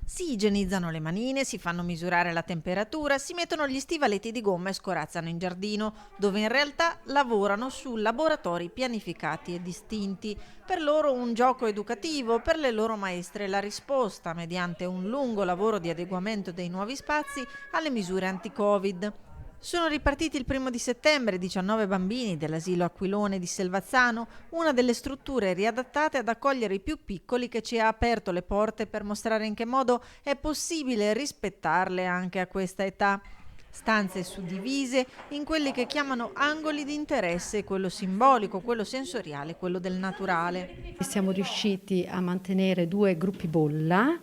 Si igienizzano le manine, si fanno misurare la temperatura, si mettono gli stivaletti di gomma e scorazzano in giardino, dove in realtà lavorano su laboratori pianificati e distinti. Per loro un gioco educativo, per le loro maestre la risposta, mediante un lungo lavoro di adeguamento dei nuovi spazi alle misure anti-Covid. Sono ripartiti il 1° di settembre 19 bambini dell'asilo Aquilone di Selvazzano, una delle strutture riadattate ad accogliere i più piccoli, che ci ha aperto le porte per mostrare in che modo è possibile rispettarle anche a questa età. Stanze suddivise in quelli che chiamano angoli di interesse, quello simbolico, quello sensoriale, quello del naturale. Siamo riusciti a mantenere 2 gruppi bolla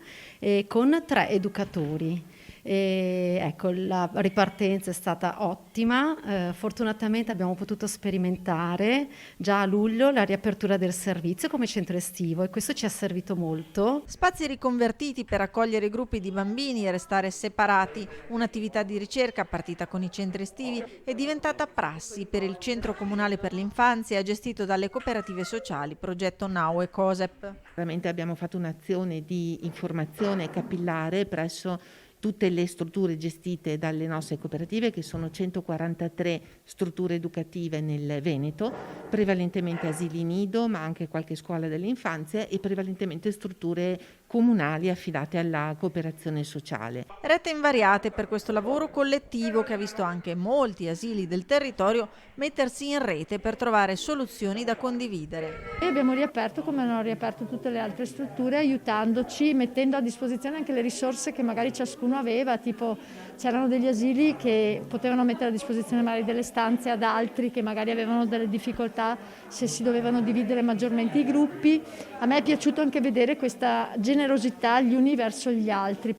con 3 educatori. Ecco, la ripartenza è stata ottima, fortunatamente abbiamo potuto sperimentare già a luglio la riapertura del servizio come centro estivo e questo ci ha servito molto. Spazi riconvertiti per accogliere gruppi di bambini e restare separati. Un'attività di ricerca partita con i centri estivi è diventata prassi per il Centro Comunale per l'Infanzia gestito dalle cooperative sociali Progetto Now e COSEP. Veramente abbiamo fatto un'azione di informazione capillare presso tutte le strutture gestite dalle nostre cooperative, che sono 143 strutture educative nel Veneto, prevalentemente asili nido, ma anche qualche scuola dell'infanzia e prevalentemente strutture comunali affidate alla cooperazione sociale. Rette invariate per questo lavoro collettivo che ha visto anche molti asili del territorio mettersi in rete per trovare soluzioni da condividere. E abbiamo riaperto come hanno riaperto tutte le altre strutture, aiutandoci, mettendo a disposizione anche le risorse che magari ciascuno aveva, tipo c'erano degli asili che potevano mettere a disposizione magari delle stanze ad altri che magari avevano delle difficoltà se si dovevano dividere maggiormente i gruppi. A me è piaciuto anche vedere questa generosità gli uni verso gli altri.